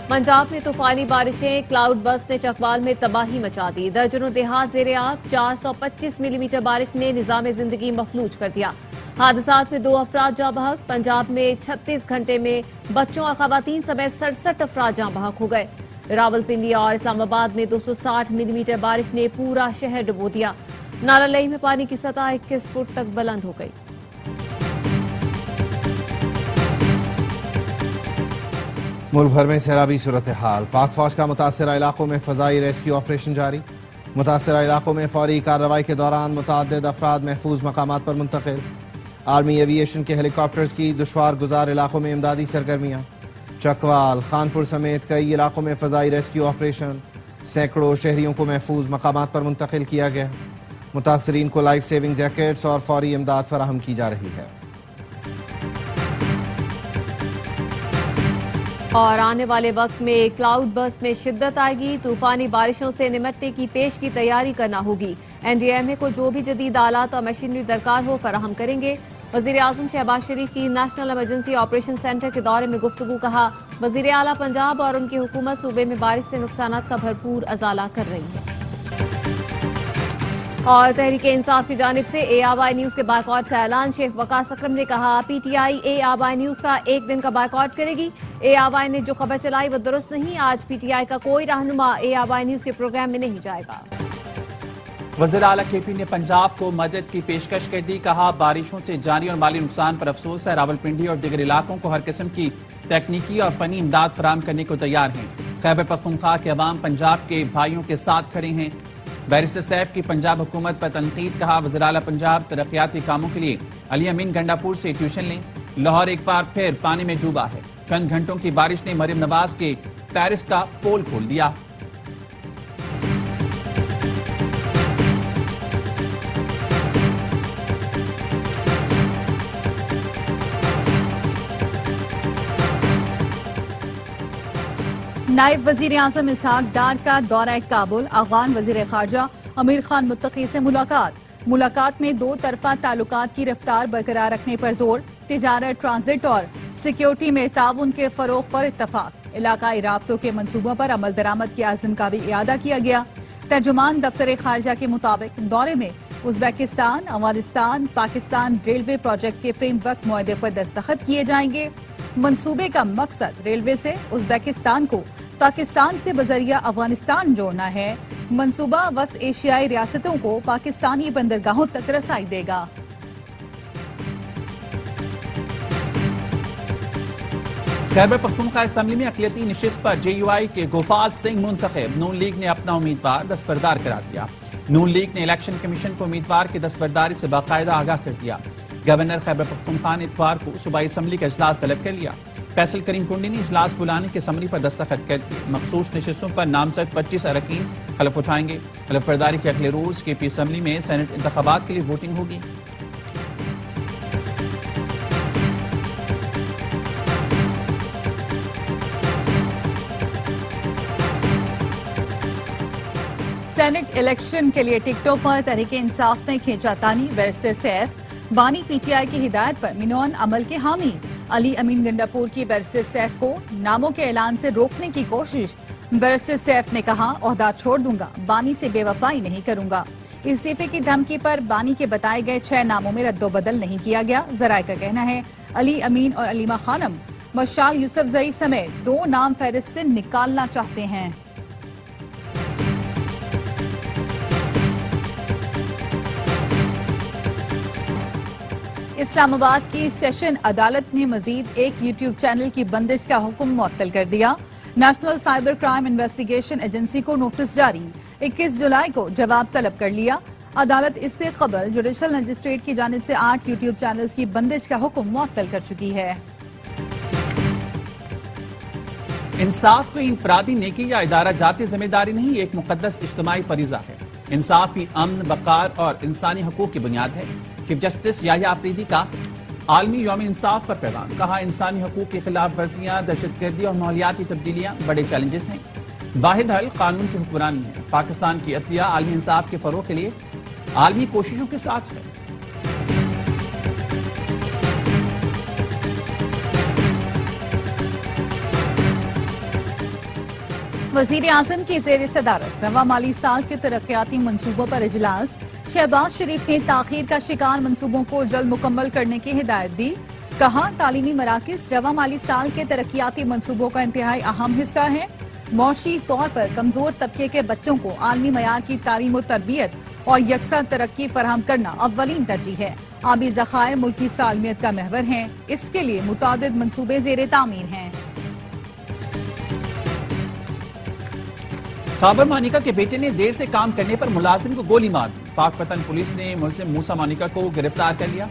पंजाब में तूफानी बारिशें, क्लाउड बस्ट ने चकवाल में तबाही मचा दी। दर्जनों देहात ज़ेरे आब। 425 मिलीमीटर बारिश ने निज़ाम जिंदगी मफलूज कर दिया। हादसात में 2 अफराद जाँ बहक। पंजाब में 36 घंटे में बच्चों और खवातीन समेत 67 अफराद जाँ बहक हो गए। रावलपिंडी और इस्लामाबाद में 260 मिलीमीटर बारिश ने पूरा शहर डुबो दिया। नाला लई में पानी की सतह 21 फुट तक बुलंद हो गई। मुल्क भर में सैलाबी सूरत हाल। पाक फौज का मुतासरा इलाकों में फजाई रेस्क्यू ऑपरेशन जारी। मुतासरा इलाकों में फौरी कार्रवाई के दौरान मुतअद्दिद अफराद महफूज मकामात पर मुंतकिल। आर्मी एविएशन के हेलीकॉप्टर्स की दुश्वार गुजार इलाकों में इमदादी सरगर्मियां। चकवाल, खानपुर समेत कई इलाकों में फजाई रेस्क्यू ऑपरेशन। सैकड़ों शहरियों को महफूज मकामात पर मुंतकिल किया गया। मुतासरीन को लाइफ सेविंग जैकेट्स और फौरी इमदाद फराहम की जा रही है। और आने वाले वक्त में क्लाउड बस्ट में शिद्दत आएगी। तूफानी बारिशों से निमटने की पेश की तैयारी करना होगी। NDMA को जो भी जदीद आलात और मशीनरी दरकार हो फराहम करेंगे। वजीर आजम शहबाज शरीफ की नेशनल इमरजेंसी ऑपरेशन सेंटर के दौरे में गुफ्तगू। कहा, वजीर आला पंजाब और उनकी हुकूमत सूबे में बारिश से नुकसानात का भरपूर अजाला कर रही है। और तहरीक इंसाफ की जानिब से ARY न्यूज के बायकॉट का ऐलान। शेख वकास अकरम ने कहा, PTI ARY न्यूज का एक दिन का बायकॉट करेगी। ARY ने जो खबर चलाई वो दुरुस्त नहीं। आज PTI का कोई रहनुमा ARY न्यूज के प्रोग्राम में नहीं जाएगा। वज़ीर आला KP ने पंजाब को मदद की पेशकश कर दी। कहा, बारिशों से जानी और माली नुकसान पर अफसोस है। रावलपिंडी और दीगर इलाकों को हर किस्म की तकनीकी और फनी इमदाद फराहम करने को तैयार हैं। खैबर पख्तूनख्वा के अवाम पंजाब के भाइयों के साथ खड़े हैं। बैरिस्टर सैफ की पंजाब हुकूमत पर तनकीद। कहा, वज़ीर आला पंजाब तरक्याती कामों के लिए अली अमीन गंडापुर से ट्यूशन लें। लाहौर एक बार फिर पानी में डूबा है। चंद घंटों की बारिश ने मरीम नवाज के पेरिस का पोल खोल दिया। नायब वजीर आजम इसहाक डार का दौरा काबुल। अफगान वजीर खारजा अमीर खान मुत्तकी से मुलाकात में 2 तरफा ताल्लुकात की रफ्तार बरकरार रखने पर जोर। तिजारत, ट्रांजिट और सिक्योरिटी में ताउन के फरोग पर इत्तफाक। इलाकाई राब्तों के मंसूबों पर अमल दरामद के आज़म का भी इयादा किया गया। तर्जुमान दफ्तर खारजा के मुताबिक दौरे में Uzbekistan, Afghanistan, Pakistan railway project के फ्रेमवर्क मुआहदे पर दस्तखत किए जाएंगे। मंसूबे का मकसद रेलवे से उज़्बेकिस्तान को पाकिस्तान से बजरिया अफगानिस्तान जोड़ना है। मंसूबा वस्त एशियाई रियासतों को पाकिस्तानी बंदरगाहों तक रसाई देगा। खैबर पख्तूनख्वा असेंबली में अक़लियती नशिस्त पर JUI के गोपाल सिंह मुंतखब। नून लीग ने अपना उम्मीदवार दस्तबरदार करा दिया। नून लीग ने इलेक्शन कमीशन को उम्मीदवार की दस्तबरदारी से बाकायदा आगाह कर दिया। गवर्नर खैबर पख्तूनख्वा ने इतवार को सूबाई असेंबली का इजलास तलब कर लिया। फैसल करीम कुंडी ने इजलास बुलाने की समरी पर दस्तखत कर दिए। मखसूस नशिस्तों पर नामजद 25 अरकान हलफ उठाएंगे। हलफ बर्दारी के अगले रोज KP असेंबली में सेनेट इंतखाबात के लिए वोटिंग होगी। सेनेट इलेक्शन के लिए टिकटों पर तहरीक इंसाफ में खींचातानी। बैरिस्टर सैफ बानी PTI की हिदायत पर मिनोन अमल के हामी। अली अमीन गंडापुर की बैरिस्टर सैफ को नामों के ऐलान से रोकने की कोशिश। बैरिस्टर सैफ ने कहा, ओहदा छोड़ दूंगा, बानी से बेवफाई नहीं करूंगा। इस्तीफे की धमकी पर बानी के बताए गए 6 नामों में रद्दोबदल नहीं किया गया। जराये का कहना है अली अमीन और अलीमा खानम मशाल यूसुफजई समेत 2 नाम फहरिस्त से निकालना चाहते हैं। इस्लामाबाद की सेशन अदालत ने मजीद एक YouTube चैनल की बंदिश का हुक्म मुअत्तल कर दिया। National cyber crime investigation agency को नोटिस जारी। 21 जुलाई को जवाब तलब कर लिया। अदालत इससे कबल जुडिशल मजिस्ट्रेट की जानिब से 8 YouTube चैनल्स की बंदिश का हुक्म मुअत्तल कर चुकी है। इंसाफ कोई इंफरादी नेकी या इदारा जाती जिम्मेदारी नहीं, एक मुकद्दस इज्तिमाई फरीजा है। इंसाफ ही अमन, वक़ार और इंसानी हकूक की बुनियाद है। चीफ जस्टिस याहिया आफरीदी का आलमी यौम इंसाफ पर पैगाम। कहा, इंसानी हकूक की खिलाफ वर्जियां, दहशतगर्दी और माहौलियाती तब्दीलियां बड़े चैलेंजेस हैं। वाहिद हल कानून की हुक्मरानी है। पाकिस्तान की अदलिया आलमी इंसाफ के फरोग के लिए आलमी कोशिशों के साथ है। वजीर आजम की जेर सदारत रवा माली साल के तरक्याती मंसूबों पर इजलास। शहबाज शरीफ ने ताखीर का शिकार मंसूबों को जल्द मुकम्मल करने की हिदायत दी। कहा तालीमी मराकिज रवा माली साल के तरक्याती मंसूबों का इंतहाई अहम हिस्सा है। मौशी तौर पर कमजोर तबके के बच्चों को आलमी मयार की तालीम और तरबियत और यकसा तरक्की फराहम करना अव्वलीन तरजीह है। आबी ज़खायर मुल्क की सालमियत का महवर हैं। इसके लिए मुतादिद मंसूबे ज़ेरे तामीर हैं। खाबर मानिका के बेटे ने देर से काम करने पर मुलाजिम को गोली मार दी। पाकपतन पुलिस ने मुलजिम मूसा मानिका को गिरफ्तार कर लिया।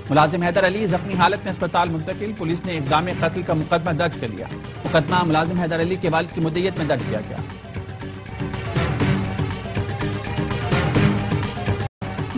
मुलाजिम हैदर अली जख्मी हालत में अस्पताल मुंतकिल। पुलिस ने इक़दाम कत्ल का मुकदमा दर्ज कर लिया। मुकदमा मुलाजिम हैदर अली के वालिद की मुद्दइयत में दर्ज किया गया।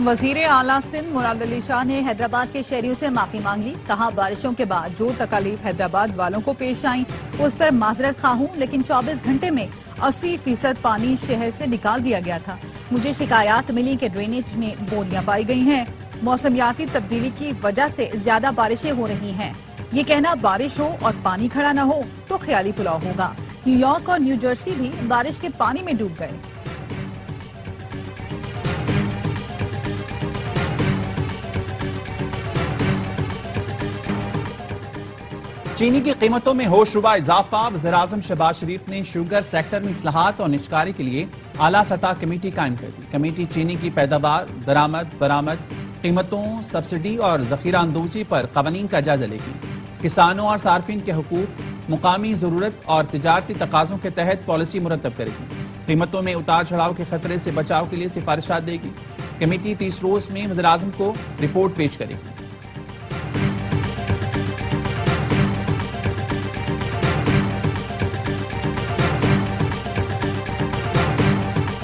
वजीर आला सिंध मुराद अली शाह ने हैदराबाद के शहरियों से माफी मांग ली। कहा बारिशों के बाद जो तकलीफ हैदराबाद वालों को पेश आई उस पर माजरत खा हूं, लेकिन 24 घंटे में 80% पानी शहर से निकाल दिया गया था। मुझे शिकायत मिली कि ड्रेनेज में बोलियां पाई गई हैं। मौसमियाती तब्दीली की वजह से ज्यादा बारिशें हो रही हैं। ये कहना बारिश हो और पानी खड़ा न हो तो ख्याली पुलाव होगा। न्यूयॉर्क और न्यू जर्सी भी बारिश के पानी में डूब गए। चीनी की कीमतों में होशरुबा इजाफा। वज़ीर-ए-आज़म शहबाज शरीफ ने शुगर सेक्टर में इस्लाहात और निजकारी के लिए आला सतह कमेटी कायम कर दी। कमेटी चीनी की पैदावार, दरामद, बरामद, कीमतों, सब्सिडी और जखीरा अंदोजी पर कवानीन का जायजा लेगी। किसानों और सार्फिन के हुकूक, मुकामी जरूरत और तिजारती तकाजों के तहत पॉलिसी मुरतब करेगी। कीमतों में उतार चढ़ाव के खतरे से बचाव के लिए सिफारिशात देगी। कमेटी 30 रोज में वज़ीर-ए-आज़म को रिपोर्ट पेश करेगी।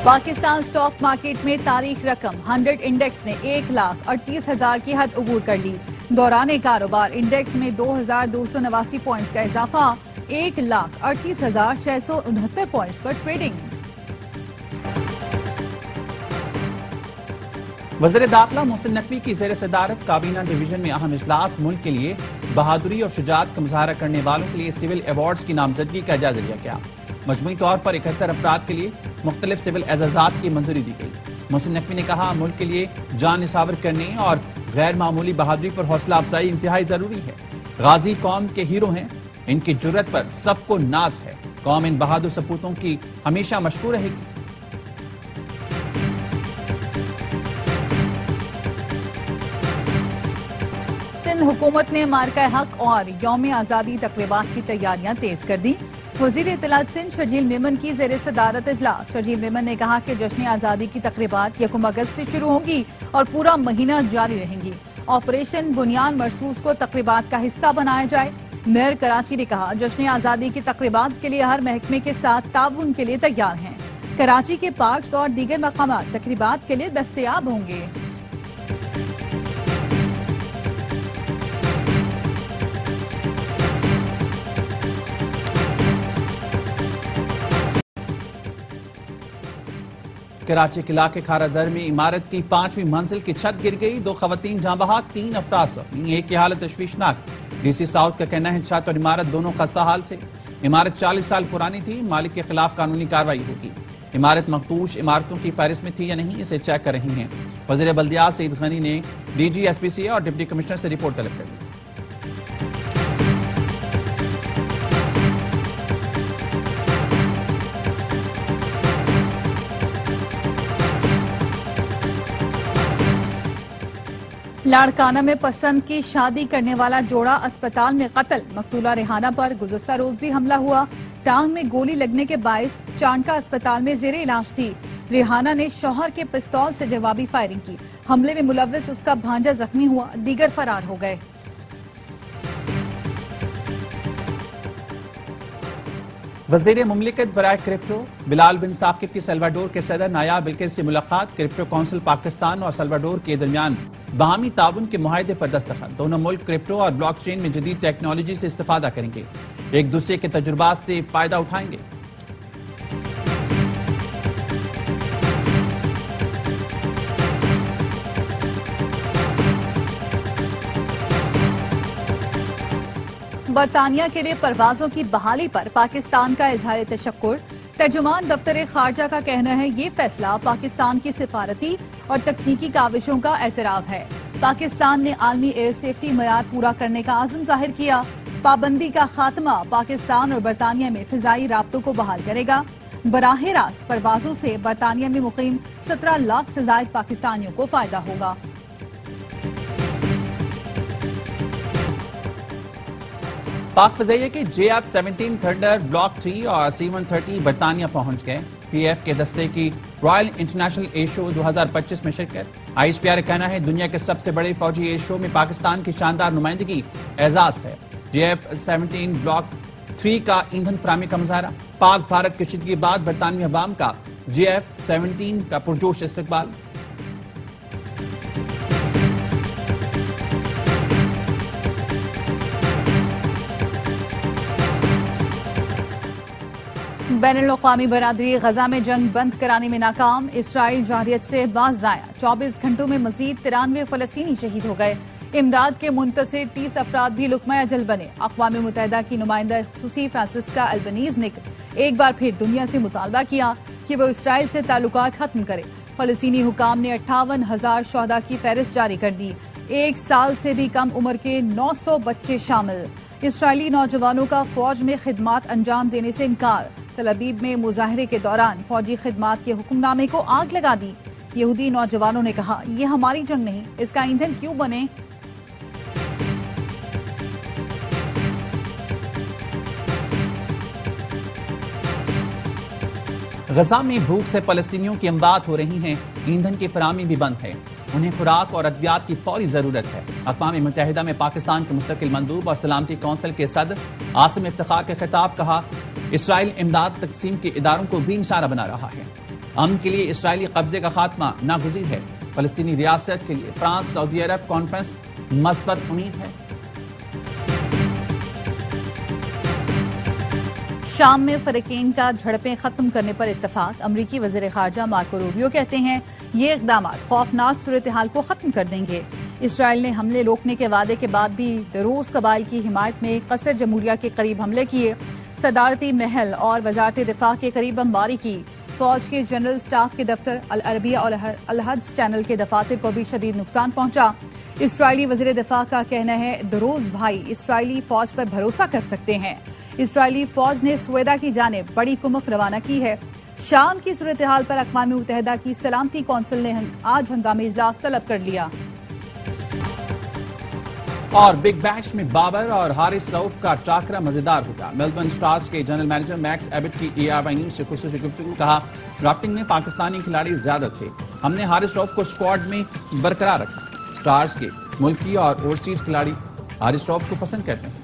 पाकिस्तान स्टॉक मार्केट में तारीख रकम 100 इंडेक्स ने 1,38,000 की हद अबूर कर ली। दौरान कारोबार इंडेक्स में 2,289 पॉइंट्स का इजाफा। 1,38,669 पॉइंट्स पर ट्रेडिंग। वज़ीर दाखिला मोहसिन नकवी की ज़ेर सदारत काबीना डिवीजन में अहम इजलास। मुल्क के लिए बहादुरी और शुजाअत का मुजाहरा करने वालों के लिए सिविल अवार्ड्स की नामजदगी का जायजा लिया गया। मजमूई तौर पर 71 अफराद के लिए मुख्तलिफ सिविल एजाजात की मंजूरी दी गई। मोहसिन नकवी ने कहा मुल्क के लिए जान निसावर करने और गैर मामूली बहादुरी पर हौसला अफजाई इंतहाई जरूरी है। गाजी कौम के हीरो हैं, इनकी जुर्रत पर सबको नाज है। कौम इन बहादुर सपूतों की हमेशा मशकूर रहेगी। सिंध हुकूमत ने मार्का हक और यौम आज़ादी तकरीबात की तैयारियां तेज कर दी। वजीर इत्तलात सिंध शर्जील मेमन की ज़ेर सदारत इजलास। शर्जील मेमन ने कहा कि जश्न आज़ादी की तकरीबात 1 अगस्त से शुरू होंगी और पूरा महीना जारी रहेंगी। ऑपरेशन बुनियाद मरसूस को तकरीबात का हिस्सा बनाया जाए। मेयर कराची ने कहा जश्न आज़ादी की तकरीबात के लिए हर महकमे के साथ ताउन के लिए तैयार हैं। कराची के पार्क्स और दीगर मकामात तकरीबात के लिए दस्तयाब होंगे। कराची के इलाके खारादर में इमारत की 5वीं मंजिल की छत गिर गई। 2 खवातीन जाँ बहक, 3 अफराद जख्मी। एक की हालत तशवीशनाक। डीसी साउथ का कहना है छत और इमारत दोनों खस्ता हाल थे। इमारत 40 साल पुरानी थी। मालिक के खिलाफ कानूनी कार्रवाई होगी। इमारत मखदूश इमारतों की फहरिस्त में थी या नहीं, इसे चेक कर रही हैं। वजीर बल्दियात सईद गनी ने डीजी एसपीसी और डिप्टी कमिश्नर से रिपोर्ट तलब कर दी। लाड़काना में पसंद की शादी करने वाला जोड़ा अस्पताल में कत्ल। मकतूला रेहाना पर गुज़श्ता रोज भी हमला हुआ। टांग में गोली लगने के बायस चांडका अस्पताल में जेरे इलाज थी। रेहाना ने शौहर के पिस्तौल से जवाबी फायरिंग की। हमले में मुलव्विस उसका भांजा जख्मी हुआ, दीगर फरार हो गए। वज़ीर मुमलिकत बराए क्रिप्टो बिलाल बिन साकिब की सल्वाडोर के सदर नायाब बिल्किस से मुलाकात। क्रिप्टो काउंसिल पाकिस्तान और सल्वाडोर के दरमियान बाहमी ताउन के मुआहदे पर दस्तखत। दोनों मुल्क क्रिप्टो और ब्लॉकचेन में जदीद टेक्नोलॉजी से इस्तेफादा करेंगे। एक दूसरे के तजुर्बात से फायदा उठाएंगे। बरतानिया के लिए परवाजों की बहाली पर पाकिस्तान का इजहार तशक्कुर। ترجمان دفتر خارجہ کا کہنا ہے یہ فیصلہ پاکستان کی سفارتی اور تکنیکی کاوشوں کا اعتراف ہے۔ پاکستان نے عالمی ایئر سیفٹی معیار پورا کرنے کا عزم ظاہر کیا۔ پابندی کا خاتمہ پاکستان اور برطانیہ میں فضائی رابطوں کو بحال کرے گا۔ براہ راست پروازوں سے برطانیہ میں مقیم 17 لاکھ سے زائد پاکستانیوں کو فائدہ ہوگا۔ پاک فضائیہ کے JF-17 تھنڈر بلاک 3 اور C-130 برطانیہ پہنچ گئے۔ PF کے دستے کی رائل انٹرنیشنل ایئر شو 2025 میں شرکت۔ IHPR کا کہنا ہے دنیا کے سب سے بڑے فوجی ایئر شو میں پاکستان کی شاندار نمائندگی اعزاز ہے۔ JF-17 بلاک 3 کا ایندھن فراہمی کا مظاہرہ۔ پاک بھارت کشیدگی بعد برطانوی عوام کا JF-17 کا پرجوش استقبال۔ بین الاقوامی برادری غزہ میں جنگ بند کرانے میں ناکام۔ اسرائیل جارحیت سے باز آیا۔ 24 گھنٹوں میں مزید 93 فلسطینی شہید ہو گئے۔ امداد کے منتظر 30 افراد بھی لقمہ اجل بنے۔ اقوام متحدہ کی نمائندہ خصوصی فرانسسکا البنیز نے ایک بار پھر دنیا سے مطالبہ کیا کہ وہ اسرائیل سے تعلقات ختم کرے۔ فلسطینی حکام نے 58,000 شہداء کی فہرست جاری کر دی۔ 1 سال سے بھی کم عمر کے 900 بچے شامل۔ اسرائیلی نوجوانوں کا فوج میں خدمات انجام دینے سے انکار۔ تل ابیب میں مظاہرے کے دوران فوجی خدمات کے حکم نامے کو آگ لگا دی۔ یہودی نوجوانوں نے کہا یہ ہماری جنگ نہیں، اس کا ایندھن کیوں بنے؟ غزہ میں بھوک سے فلسطینیوں کی اموات ہو رہی ہیں۔ ایندھن کی فراہمی بھی بند ہے۔ انہیں خوراک اور ادویات کی فوری ضرورت ہے۔ اقوام متحدہ میں پاکستان کے مستقل مندوب اور سلامتی کونسل کے صدر عاصم افتخار کے خطاب کہا اسرائیل امداد تقسیم کے اداروں کو بھی نشانہ بنا رہا ہے۔ امن کے لیے اسرائیلی قبضے کا خاتمہ ناگزیر ہے۔ فلسطینی ریاست کے لیے فرانس سعودی عرب کانفرنس مثبت امید ہے۔ شام میں فریقین کا جھڑپیں ختم کرنے پر اتفاق۔ امریکی وزیر خارجہ مارکو روبیو کہتے ہیں یہ اقدامات خوفناک صورتحال کو ختم کر دیں گے۔ اسرائیل نے حملے روکنے کے وعدے کے بعد بھی دروز قبائل کی حمایت میں قصر جمہوریہ کے قریب حملے کیے۔ صدارتی محل اور وزارت دفاع کے قریب بمباری کی۔ فوج کے جنرل سٹاف کے دفتر، العربیہ اور الحدث چینل کے دفاتر کو بھی شدید نقصان پہنچا۔ اسرائیلی وزیر دفاع کا کہنا ہے دروز بھائی اسرائیلی فوج پر بھروسہ کر سکتے ہیں۔ اسرائیلی فوج نے سویدا کی جانب بڑی کمک روانہ کی ہے۔ شام کی صورتحال پر اقوام متحدہ کی سلامتی کونسل نے آج ہنگامی اجلاس طلب کر لیا۔ اور بگ بیش میں بابر اور حارث رؤف کا ٹاکرا مزیدار ہوگا۔ میلبورن اسٹارز کے جنرل مینیجر میکس ایبٹ کی ARY نیوز سے خصوصی گفتگو کہا ڈرافٹنگ میں پاکستانی کھلاڑی زیادہ تھے، ہم نے حارث رؤف کو اسکواڈ میں برقرار رکھا۔ اسٹارز کے ملکی اور اوورسیز کھلاڑی حارث رؤف کو پسند کرتے ہیں۔